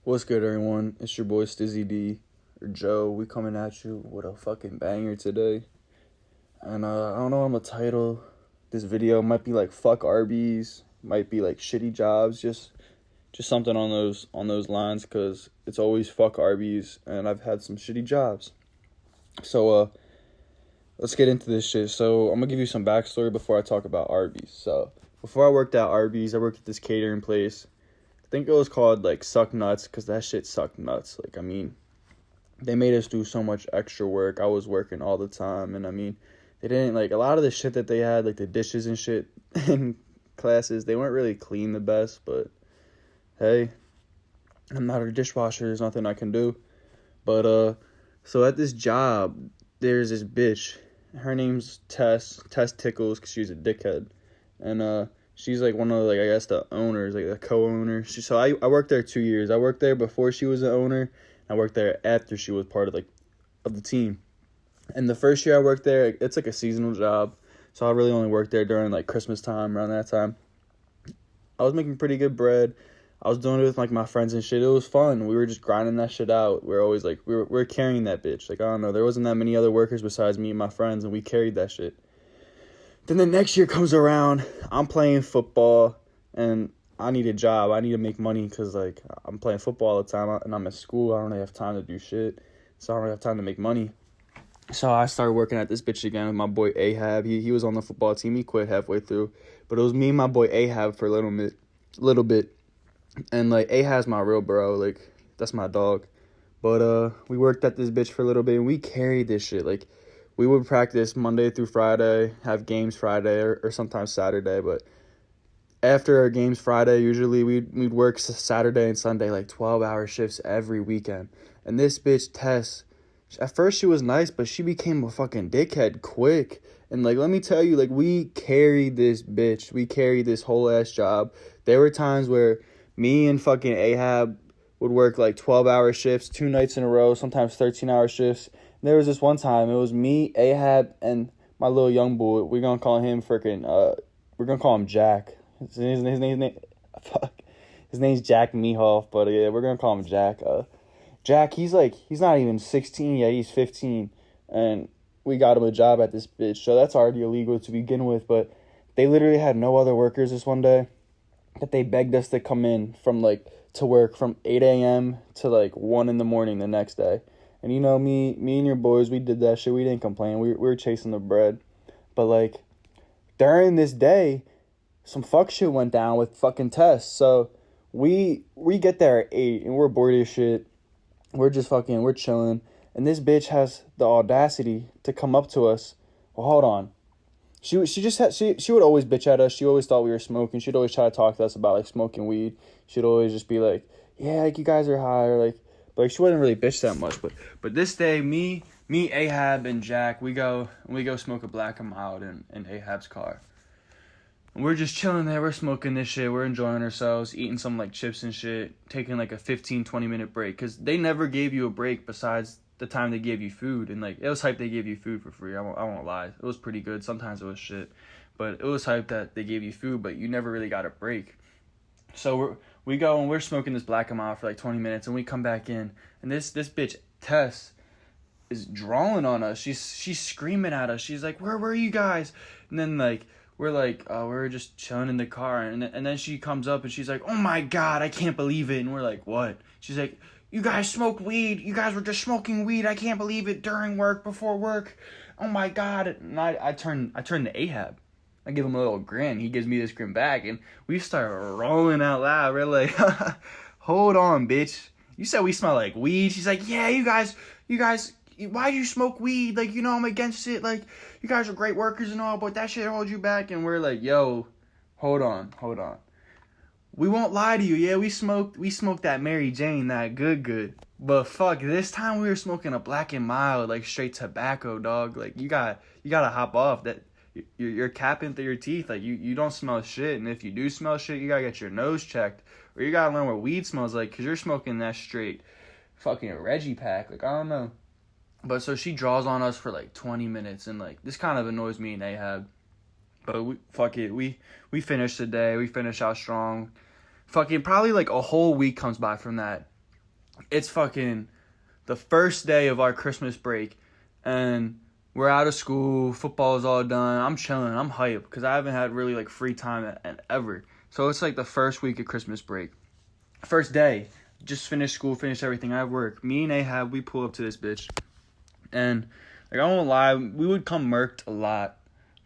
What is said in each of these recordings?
What's good, everyone? It's your boy Stizzy D, or Joe. We coming at you with a fucking banger today. And I don't know what I'm gonna title this video. Might be like fuck Arby's, might be like shitty jobs, just something on those lines, because it's always fuck Arby's, and I've had some shitty jobs. So let's get into this shit. So I'm gonna give you some backstory before I talk about Arby's. So before I worked at Arby's, I worked at this catering place. I think it was called like Suck Nuts, because that shit sucked nuts. Like, I mean, they made us do so much extra work. I was working all the time, and I mean, they didn't, like, a lot of the shit that they had, like the dishes and shit in classes, they weren't really clean the best. But hey, I'm not a dishwasher. There's nothing I can do. But so at this job, there's this bitch. Her name's Tess Tickles, because she's a dickhead. And she's like one of, like, I guess the owners, like the co-owner. So I worked there 2 years. I worked there before she was the owner. I worked there after she was part of the team. And the first year I worked there, it's like a seasonal job. So I really only worked there during like Christmas time, around that time. I was making pretty good bread. I was doing it with like my friends and shit. It was fun. We were just grinding that shit out. We were always like, we were carrying that bitch. Like, I don't know, there wasn't that many other workers besides me and my friends, and we carried that shit. Then the next year comes around, I'm playing football, and I need a job. I need to make money, because, like, I'm playing football all the time, and I'm at school. I don't really have time to do shit, so I don't really have time to make money. So I started working at this bitch again with my boy Ahab. He was on the football team. He quit halfway through. But it was me and my boy Ahab for a little bit. And, like, Ahab's my real bro. Like, that's my dog. But we worked at this bitch for a little bit, and we carried this shit. Like, we would practice Monday through Friday, have games Friday or sometimes Saturday. But after our games Friday, usually we'd work Saturday and Sunday, like 12-hour shifts every weekend. And this bitch, Tess, at first she was nice, but she became a fucking dickhead quick. And, like, let me tell you, like, we carried this bitch. We carried this whole-ass job. There were times where me and fucking Ahab would work, like, 12-hour shifts, 2 nights in a row, sometimes 13-hour shifts. There was this one time, it was me, Ahab, and my little young boy. We're going to call him we're going to call him Jack. His name's Jack Mehoff, but yeah, we're going to call him Jack. Jack, he's not even 16 yet, he's 15, and we got him a job at this bitch, so that's already illegal to begin with. But they literally had no other workers this one day, that they begged us to come in to work from 8 a.m. to 1 in the morning the next day. And, you know, me and your boys, we did that shit. We didn't complain. We were chasing the bread. But, during this day, some fuck shit went down with fucking Tess. So we get there at 8, and we're bored as shit. We're just we're chilling. And this bitch has the audacity to come up to us. Well, hold on. She would always bitch at us. She always thought we were smoking. She'd always try to talk to us about, smoking weed. She'd always just be like, yeah, you guys are high, or but she wouldn't really bitch that much. But this day, me, Ahab, and Jack, we go smoke a black and mild in Ahab's car. And we're just chilling there. We're smoking this shit. We're enjoying ourselves, eating some chips and shit, taking a 15, 20-minute break. Because they never gave you a break besides the time they gave you food. And it was hype they gave you food for free. I won't lie. It was pretty good. Sometimes it was shit. But it was hype that they gave you food, but you never really got a break. So we go and we're smoking this black and mild for 20 minutes, and we come back in, and this bitch Tess is drawing on us. She's screaming at us. She's like, where were you guys? And then we're just chilling in the car, and then she comes up and she's like, oh my god, I can't believe it. And we're like, what? She's like, you guys smoked weed. You guys were just smoking weed. I can't believe it, during work, before work. Oh my god. And I turn to Ahab. I give him a little grin. He gives me this grin back, and we start rolling out loud. We're like, hold on, bitch. You said we smell like weed. She's like, yeah, you guys, why do you smoke weed? I'm against it. You guys are great workers and all, but that shit holds you back. And we're like, yo, hold on. We won't lie to you. Yeah, we smoked that Mary Jane, that good. But fuck, this time we were smoking a black and mild, straight tobacco, dog. You gotta hop off that. You're capping through your teeth. You don't smell shit. And if you do smell shit, you gotta get your nose checked. Or you gotta learn what weed smells like, because you're smoking that straight fucking Reggie pack. I don't know. But so she draws on us for 20 minutes. And this kind of annoys me and Ahab. But we finished the day. We finished out strong. Fucking probably a whole week comes by from that. It's fucking the first day of our Christmas break, and we're out of school. Football is all done. I'm chilling. I'm hyped because I haven't had really like free time ever. So it's like the first week of Christmas break. First day, just finished school, finished everything. I have work. Me and Ahab, we pull up to this bitch, and like I won't lie, we would come murked a lot,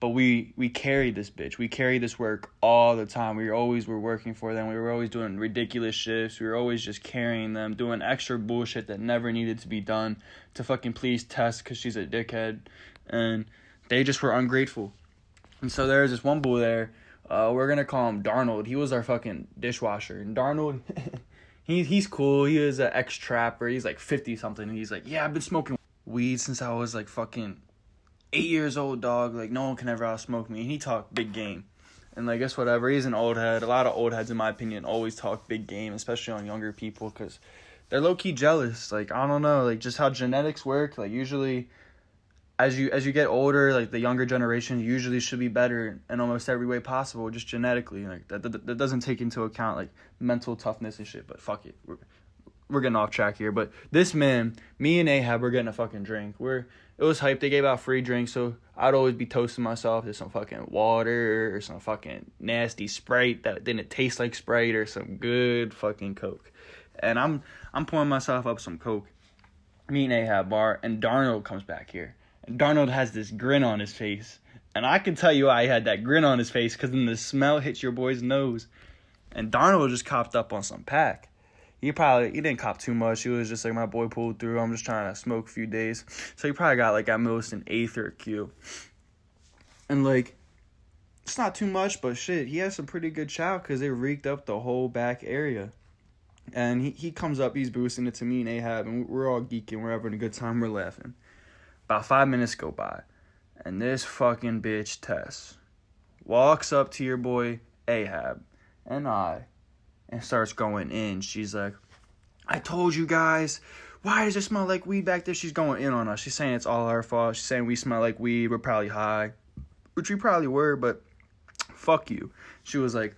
but we carried this bitch. We carried this work all the time. We were working for them. We were always doing ridiculous shifts. We were always just carrying them, doing extra bullshit that never needed to be done to fucking please Tess because she's a dickhead, and they just were ungrateful. And so there was this one boy there. We're gonna call him Darnold. He was our fucking dishwasher. And Darnold, he's cool. He is an ex-trapper. He's like 50 something. And he's like, yeah, I've been smoking weed since I was like fucking 8 years old, dog. Like no one can ever outsmoke me. And he talked big game. And like guess whatever. He's an old head. A lot of old heads, in my opinion, always talk big game, especially on younger people, because they're low key jealous. Like I don't know, like just how genetics work. Like usually, as you get older, like the younger generation usually should be better in almost every way possible, just genetically. Like that doesn't take into account like mental toughness and shit. But fuck it, we're getting off track here. But this man, me and Ahab, we're getting a fucking drink. It was hype. They gave out free drinks, so I'd always be toasting myself to some fucking water or some fucking nasty Sprite that didn't taste like Sprite or some good fucking Coke. And I'm pouring myself up some Coke. Me and Ahab bar, and Darnold comes back here. Darnold has this grin on his face. And I can tell you why he had that grin on his face, because then the smell hits your boy's nose. And Darnold just copped up on some pack. He didn't cop too much. He was just like, my boy pulled through. I'm just trying to smoke a few days. So he probably got like at most an eighth or a Q. And like, it's not too much, but shit, he has some pretty good chow because it reeked up the whole back area. And he comes up, he's boosting it to me and Ahab, and we're all geeking. We're having a good time. We're laughing. About 5 minutes go by, and this fucking bitch Tess walks up to your boy Ahab and starts going in. She's like, I told you guys, why does it smell like weed back there? She's going in on us. She's saying it's all our fault. She's saying we smell like weed. We're probably high, which we probably were, but fuck you. She was like,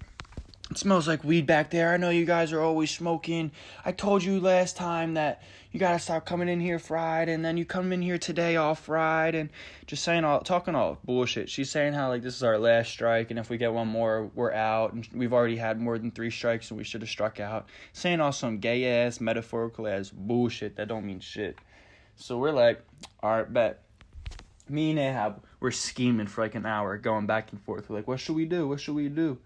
it smells like weed back there. I know you guys are always smoking. I told you last time that you gotta stop coming in here fried, and then you come in here today all fried, and just talking all bullshit. She's saying how like this is our last strike, and if we get one more, we're out, and we've already had more than 3 strikes, and we should have struck out. Saying all some gay ass, metaphorical ass bullshit that don't mean shit. So we're like, all right, bet. Me and Ahab, we're scheming for like an hour, going back and forth. We're like, what should we do? What should we do?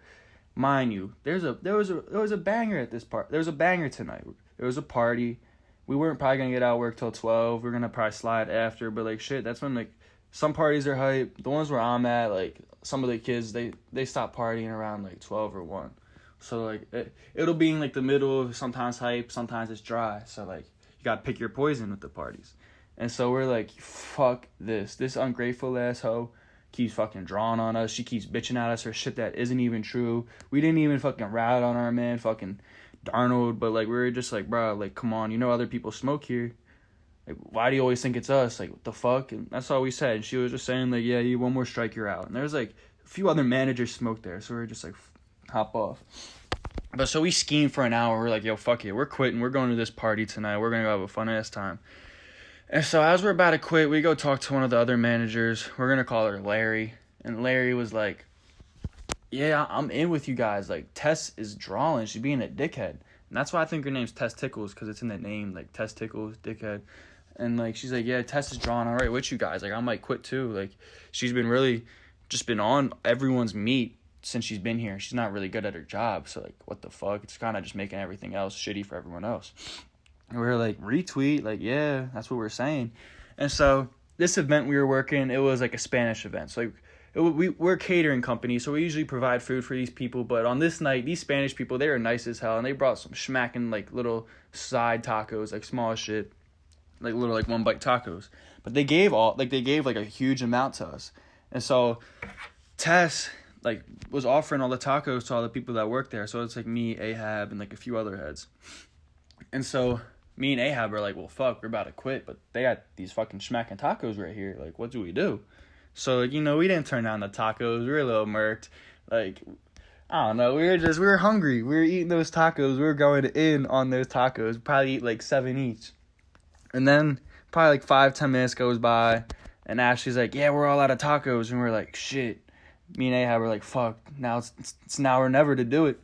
Mind you, there was a banger at this part. There was a banger tonight. There was a party. We weren't probably gonna get out of work till 12. We're gonna probably slide after, but like shit, that's when like some parties are hype. The ones where I'm at, like some of the kids, they stop partying around like 12 or 1. So like it'll be in like the middle of sometimes hype, sometimes it's dry. So like you gotta pick your poison with the parties. And so we're like, fuck this ungrateful ass hoe keeps fucking drawing on us. She keeps bitching at us for shit that isn't even true. We didn't even fucking rat on our man fucking Darnold, but like we were just like, bro, like come on, you know other people smoke here. Like why do you always think it's us? Like what the fuck? And that's all we said. And she was just saying like, yeah, you one more strike, you're out. And there's like a few other managers smoked there, so we were just like, hop off. But so we schemed for an hour. We're like, yo, fuck it, we're quitting. We're going to this party tonight. We're gonna go have a fun ass time. And so as we're about to quit, we go talk to one of the other managers. We're going to call her Larry. And Larry was like, yeah, I'm in with you guys. Like, Tess is drawing. She's being a dickhead. And that's why I think her name's Tess Tickles, because it's in the name, like, Tess Tickles, dickhead. And, like, she's like, yeah, Tess is drawing all right with you guys. Like, I might quit, too. Like, she's been really just been on everyone's meat since she's been here. She's not really good at her job. So, like, what the fuck? It's kind of just making everything else shitty for everyone else. And we were like, retweet, like, yeah, that's what we're saying. And so this event we were working, it was like a Spanish event. So like, we're a catering company, so we usually provide food for these people. But on this night, these Spanish people, they were nice as hell, and they brought some smacking like little side tacos, like small shit, like little like 1-bite tacos. But they gave like a huge amount to us. And so Tess like was offering all the tacos to all the people that work there. So it's like me, Ahab, and like a few other heads. And so me and Ahab are like, well, fuck, we're about to quit, but they got these fucking smacking tacos right here. Like, what do we do? So, like, you know, we didn't turn down the tacos. We were a little murked. Like, I don't know. We were hungry. We were eating those tacos. We were going in on those tacos. Probably eat like 7 each. And then probably like 5-10 minutes goes by, and Ashley's like, "Yeah, we're all out of tacos." And we're like, "Shit." Me and Ahab were like, "Fuck." Now it's now or never to do it.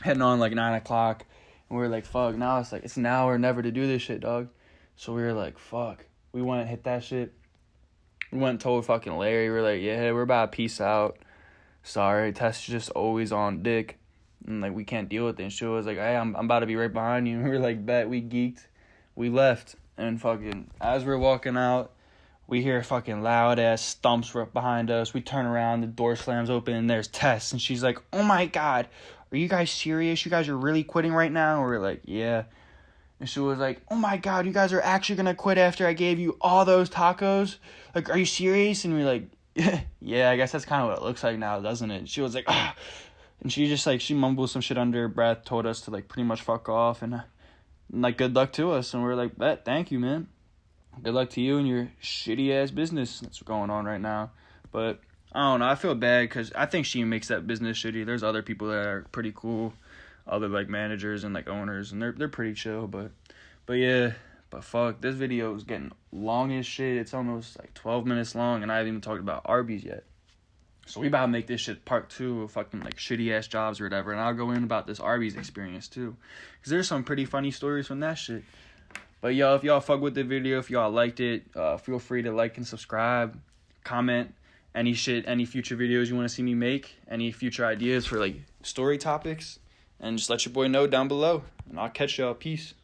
Heading on like 9 o'clock, and we were like, "Fuck." Now it's now or never to do this shit, dog. So we were like, "Fuck." We went and hit that shit. We went and told fucking Larry. We were like, "Yeah, we're about to peace out. Sorry, Tess is just always on dick, and like we can't deal with it." And she was like, "Hey, I'm about to be right behind you." And we were like, "Bet." We geeked. We left, and fucking as we're walking out, we hear fucking loud ass stumps right behind us. We turn around, the door slams open, and there's Tess, and she's like, "Oh my god, are you guys serious? You guys are really quitting right now?" And we're like, "Yeah." And she was like, "Oh my god, you guys are actually gonna quit after I gave you all those tacos? Like, are you serious?" And we're like, "Yeah, I guess that's kind of what it looks like now, doesn't it?" She was like, "Ah." And she just like, she mumbled some shit under her breath, told us to like pretty much fuck off, and like good luck to us. And we're like, "Bet, thank you, man. Good luck to you and your shitty ass business that's going on right now." But I don't know, I feel bad because I think she makes that business shitty. There's other people that are pretty cool, other like managers and like owners, and they're pretty chill. But yeah, but fuck, this video is getting long as shit. It's almost like 12 minutes long, and I haven't even talked about Arby's yet. So we about to make this shit part 2 of fucking like shitty ass jobs or whatever, and I'll go in about this Arby's experience too, because there's some pretty funny stories from that shit. But yo, if y'all fuck with the video, if y'all liked it, feel free to like and subscribe, comment any future videos you want to see me make, any future ideas for like story topics, and just let your boy know down below, and I'll catch y'all. Peace.